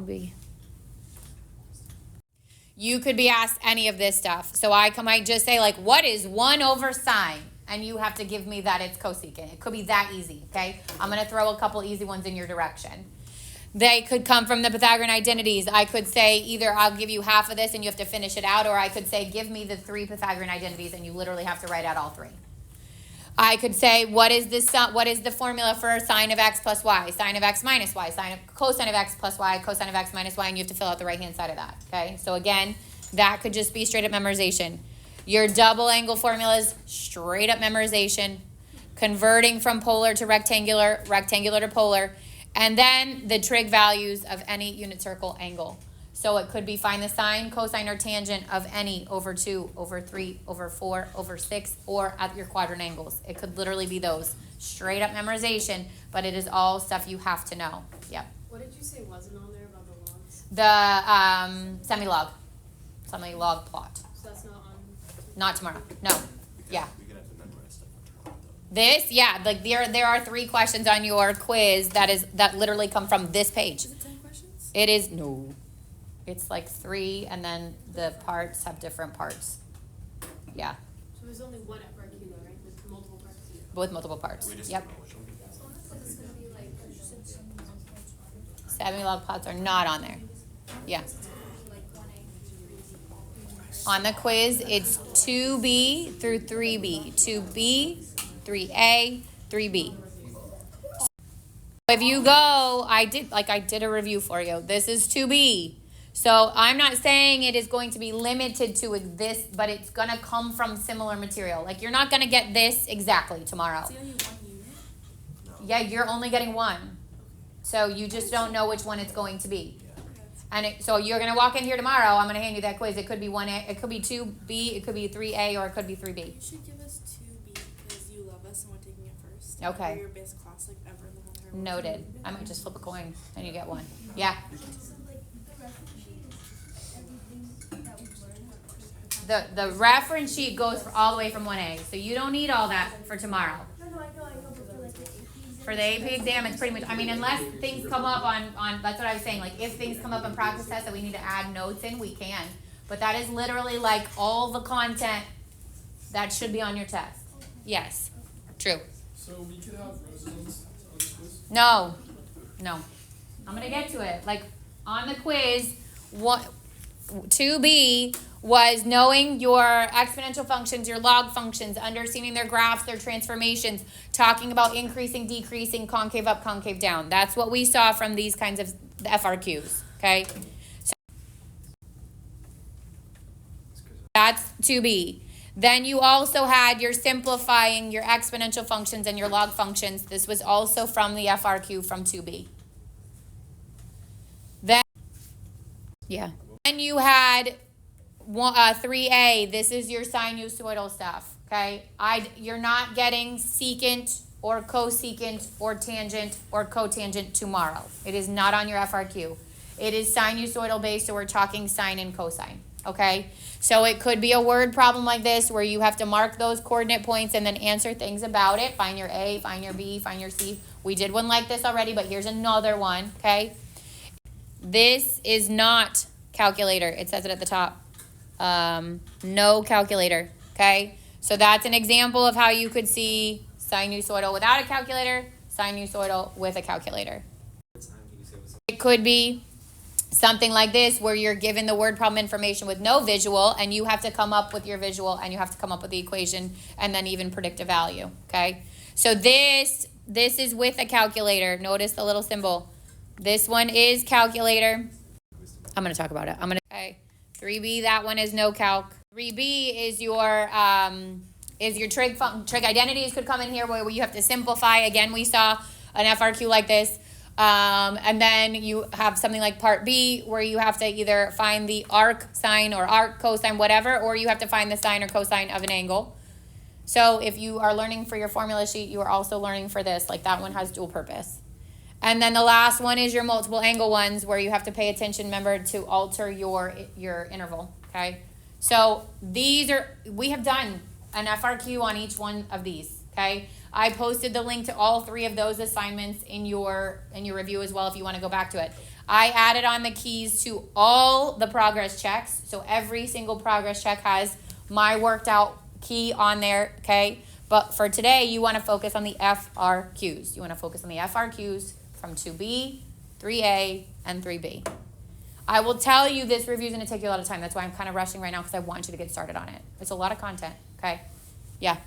2B. You could be asked any of this stuff. So I might just say, like, what is 1 over sine? And you have to give me that it's cosecant. It could be that easy, okay? I'm going to throw a couple easy ones in your direction. They could come from the Pythagorean identities. I could say either I'll give you half of this and you have to finish it out, or I could say give me the 3 Pythagorean identities and you literally have to write out all 3. I could say what is the formula for sine of x plus y, sine of x minus y, cosine of x plus y, cosine of x minus y, and you have to fill out the right-hand side of that, okay? So again, that could just be straight up memorization. Your double angle formulas, straight up memorization, converting from polar to rectangular, rectangular to polar, and then the trig values of any unit circle angle. So it could be find the sine, cosine, or tangent of any over 2, over 3, over 4, over 6, or at your quadrant angles. It could literally be those. Straight up memorization, but it is all stuff you have to know. Yep. What did you say wasn't on there about the logs? The semi-log plot. So that's not on? Not tomorrow. No. Yeah. We're gonna have to memorize stuff for tomorrow, though. This, yeah, like there are 3 questions on your quiz that literally come from this page. Is it 10 questions? It is, no. It's like 3, and then the parts have different parts. Yeah, So there's only one FRQ though, right? With multiple parts? with multiple parts. We just Yep. don't know which one. Semi-log plots are not on there. Yeah. On the quiz, it's 2B through 3B. 2B, 3A, 3B. If you go, I did a review for you. This is 2B. So I'm not saying it is going to be limited to this, but it's going to come from similar material. Like, you're not going to get this exactly tomorrow. Is it only 1 unit? No. Yeah, you're only getting 1. So you just don't know which one it's going to be. And so you're going to walk in here tomorrow. I'm going to hand you that quiz. It could be 1A, it could be 2B, it could be 3A, or it could be 3B. You should give us 2B because you love us and we're taking it first. Okay. We're your best class like ever in the whole entire world. Noted. I might just flip a coin and you get 1. Yeah. The reference sheet goes all the way from 1A, so you don't need all that for tomorrow. No, I know, but For the AP exam, it's pretty much, I mean, unless things come up on, that's what I was saying, like, if things come up in practice test that we need to add notes in, we can. But that is literally like all the content that should be on your test. Yes, true. So we could have roses on this quiz? No. I'm gonna get to it. Like, on the quiz, 2B was knowing your exponential functions, your log functions, understanding their graphs, their transformations, talking about increasing, decreasing, concave up, concave down. That's what we saw from these kinds of FRQs, okay? So that's 2B. Then you also had your simplifying your exponential functions and your log functions. This was also from the FRQ from 2B. Then, yeah. Then you had 3A. This is your sinusoidal stuff, okay? You're not getting secant or cosecant or tangent or cotangent tomorrow. It is not on your FRQ. It is sinusoidal based, so we're talking sine and cosine, okay? So it could be a word problem like this where you have to mark those coordinate points and then answer things about it. Find your A, find your B, find your C. We did one like this already, but here's another one, okay? This is not calculator. It says it at the top. No calculator, okay? So that's an example of how you could see sinusoidal without a calculator, sinusoidal with a calculator. It could be something like this where you're given the word problem information with no visual and you have to come up with your visual and you have to come up with the equation and then even predict a value, okay? So this is with a calculator. Notice the little symbol. This one is calculator. I'm going to talk about it. Okay. 3B, that one is no calc. 3B is your trig identities could come in here where you have to simplify. Again, we saw an FRQ like this. And then you have something like part B where you have to either find the arc sine or arc cosine, whatever, or you have to find the sine or cosine of an angle. So if you are learning for your formula sheet, you are also learning for this. Like, that one has dual purpose. And then the last one is your multiple angle ones where you have to pay attention, remember, to alter your interval, okay? So we have done an FRQ on each one of these, okay? I posted the link to all 3 of those assignments in your review as well if you want to go back to it. I added on the keys to all the progress checks. So every single progress check has my worked out key on there, okay? But for today, you want to focus on the FRQs. You want to focus on the FRQs from 2B, 3A, and 3B. I will tell you this review is going to take you a lot of time. That's why I'm kind of rushing right now because I want you to get started on it. It's a lot of content, okay? Yeah.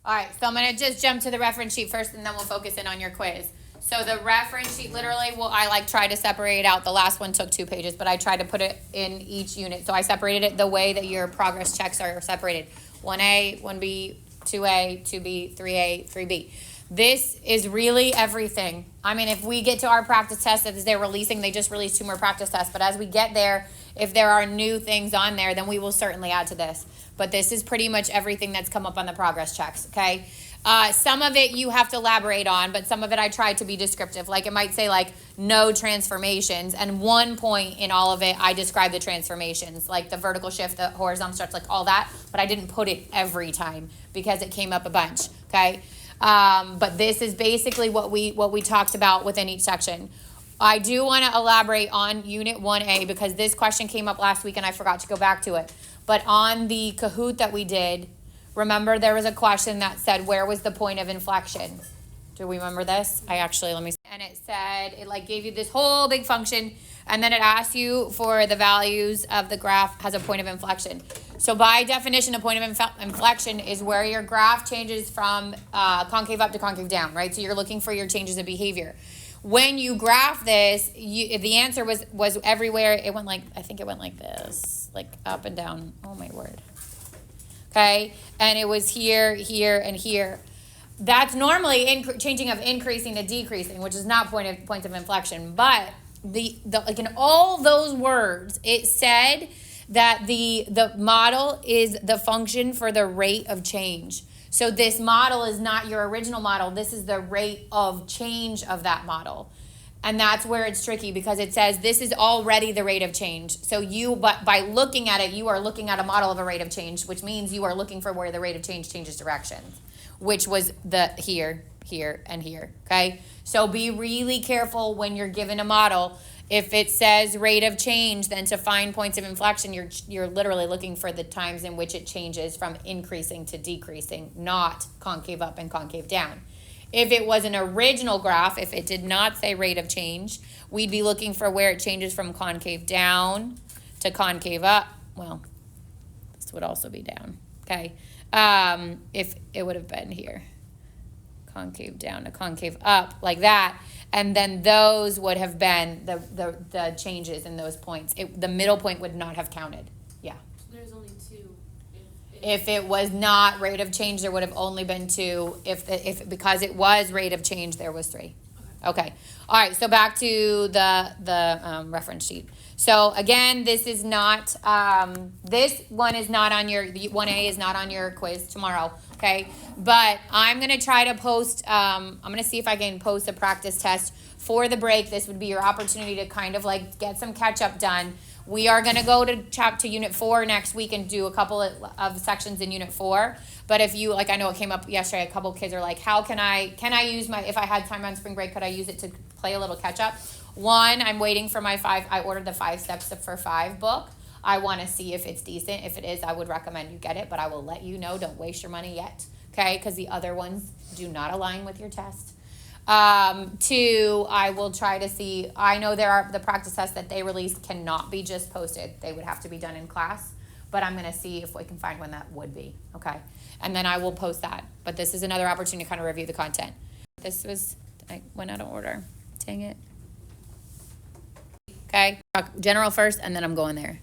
All right, so I'm going to just jump to the reference sheet first, and then we'll focus in on your quiz. So the reference sheet, literally, I try to separate out. The last one took 2 pages, but I tried to put it in each unit. So I separated it the way that your progress checks are separated. 1A, 1B, 2A, 2B, 3A, 3B. This is really everything. I mean, if we get to our practice test as they're releasing, they just released 2 more practice tests. But as we get there, if there are new things on there, then we will certainly add to this. But this is pretty much everything that's come up on the progress checks, okay? Some of it you have to elaborate on, but some of it I tried to be descriptive. Like it might say like no transformations, and 1 point in all of it I describe the transformations, like the vertical shift, the horizontal stretch, like all that, but I didn't put it every time because it came up a bunch, okay? But this is basically what we talked about within each section. I do want to elaborate on Unit 1A because this question came up last week and I forgot to go back to it. But on the Kahoot that we did, remember there was a question that said, where was the point of inflection? Do we remember this? let me see. And it said, it like gave you this whole big function, and then it asked you for the values of the graph has a point of inflection. So by definition, a point of inflection is where your graph changes from concave up to concave down, right? So you're looking for your changes of behavior. When you graph this, the answer was everywhere. It went like, I think it went like this, like up and down. Oh my word. Okay, and it was here, here, and here. That's normally changing of increasing to decreasing, which is not points of inflection. But the like in all those words, it said that the model is the function for the rate of change. So this model is not your original model. This is the rate of change of that model. And that's where it's tricky because it says this is already the rate of change. So but by looking at it, you are looking at a model of a rate of change, which means you are looking for where the rate of change changes directions, which was the here, here, and here, okay? So be really careful when you're given a model. If it says rate of change, then to find points of inflection, you're literally looking for the times in which it changes from increasing to decreasing, not concave up and concave down. If it was an original graph, if it did not say rate of change, we'd be looking for where it changes from concave down to concave up. Well, this would also be down, okay? If it would have been here, concave down to concave up, like that. And then those would have been the changes in those points. The middle point would not have counted. Yeah. There's only 2. If it was not rate of change, there would have only been 2. Because it was rate of change, there was 3. Okay. All right. So back to the reference sheet. So again, this is not. This one is not on your 1A is not on your quiz tomorrow. Okay. But I'm gonna try to post. I'm gonna see if I can post a practice test for the break. This would be your opportunity to kind of like get some catch up done. We are going to go to Unit 4 next week and do a couple of sections in Unit 4. But if you, like I know it came up yesterday, a couple of kids are like, can I use if I had time on spring break, could I use it to play a little catch up? One, I'm waiting for I ordered the 5 Steps for 5 book. I want to see if it's decent. If it is, I would recommend you get it, but I will let you know. Don't waste your money yet, okay? Because the other ones do not align with your test. 2, I will try to see, I know the practice tests that they released cannot be just posted. They would have to be done in class, but I'm going to see if we can find one that would be, okay? And then I will post that, but this is another opportunity to kind of review the content. I went out of order. Dang it. Okay, general first, and then I'm going there.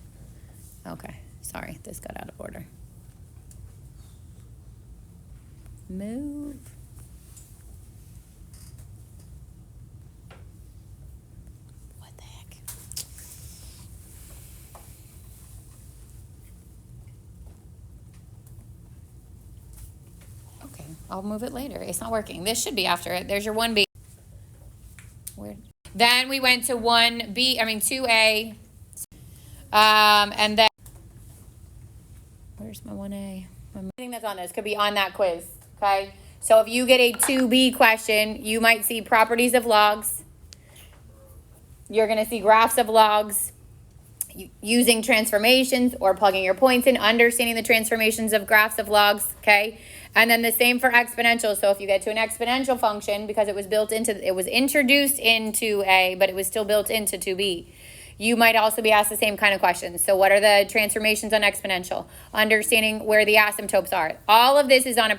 Okay, sorry, this got out of order. Move. What the heck? Okay, I'll move it later. It's not working. This should be after it. There's your 1B. Where? Then we went to 2A. And then, where's my 1A? Everything that's on this could be on that quiz, okay? So if you get a 2B question, you might see properties of logs. You're going to see graphs of logs, using transformations or plugging your points in, understanding the transformations of graphs of logs, okay? And then the same for exponential. So if you get to an exponential function, because it was introduced into A, but it was still built into 2B, you might also be asked the same kind of questions. So what are the transformations on exponential? Understanding where the asymptotes are. All of this is on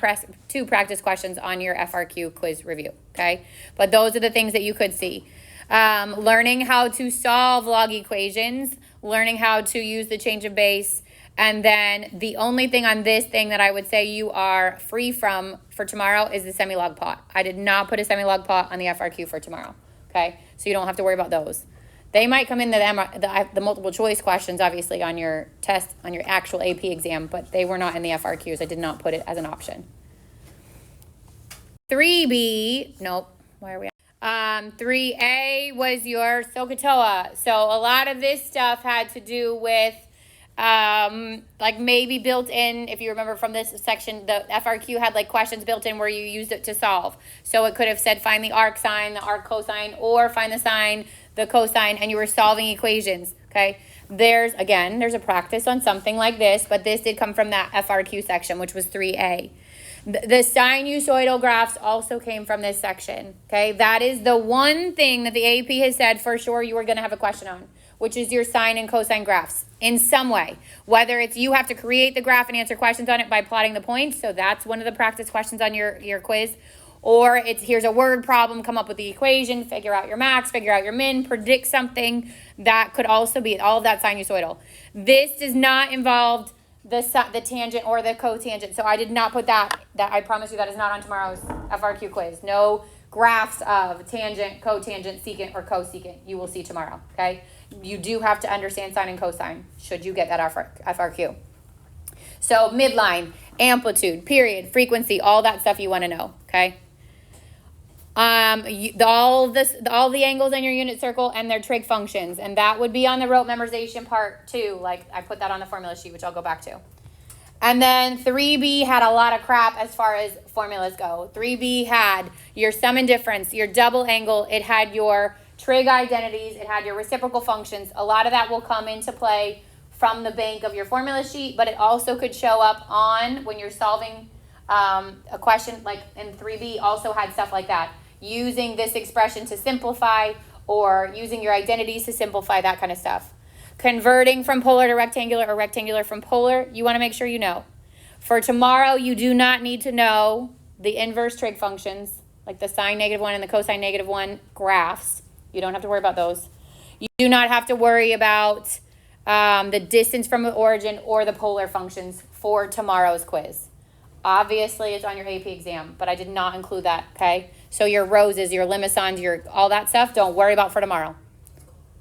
two practice questions on your FRQ quiz review, okay? But those are the things that you could see. Learning how to solve log equations, learning how to use the change of base, and then the only thing on this thing that I would say you are free from for tomorrow is the semi-log plot. I did not put a semi-log plot on the FRQ for tomorrow, okay? So you don't have to worry about those. They might come in the multiple choice questions, obviously, on your test, on your actual AP exam, but they were not in the FRQs. I did not put it as an option. 3B, nope, where are we at? 3A was your SOHCAHTOA. So a lot of this stuff had to do with like maybe built in, if you remember from this section, the FRQ had like questions built in where you used it to solve. So it could have said find the arc sine, the arc cosine, or find the sine, the cosine, and you were solving equations, okay? There's a practice on something like this, but this did come from that FRQ section, which was 3A. The sinusoidal graphs also came from this section, okay? That is the one thing that the AP has said for sure you are going to have a question on, which is your sine and cosine graphs in some way. Whether it's you have to create the graph and answer questions on it by plotting the points, so that's one of the practice questions on your quiz, or it's here's a word problem, come up with the equation, figure out your max, figure out your min, predict something. That could also be all of that sinusoidal. This does not involve the tangent or the cotangent, so I did not put that. I promise you that is not on tomorrow's FRQ quiz. No graphs of tangent, cotangent, secant, or cosecant you will see tomorrow, okay? You do have to understand sine and cosine should you get that FRQ. So midline, amplitude, period, frequency, all that stuff you want to know, okay? All the angles in your unit circle and their trig functions, and that would be on the rote memorization part too. Like I put that on the formula sheet, which I'll go back to. And then 3B had a lot of crap as far as formulas go. 3B had your sum and difference, your double angle, it had your trig identities, it had your reciprocal functions. A lot of that will come into play from the bank of your formula sheet, but it also could show up on when you're solving a question, like in 3B also had stuff like that. Using this expression to simplify, or using your identities to simplify, that kind of stuff. Converting from polar to rectangular or rectangular from polar, you want to make sure you know. For tomorrow, you do not need to know the inverse trig functions, like the sine -1 and the cosine -1 graphs. You don't have to worry about those. You do not have to worry about the distance from the origin or the polar functions for tomorrow's quiz. Obviously, it's on your AP exam, but I did not include that, okay? So your roses, your limicons, your all that stuff, don't worry about for tomorrow,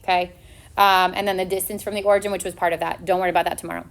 okay? And then the distance from the origin, which was part of that. Don't worry about that tomorrow.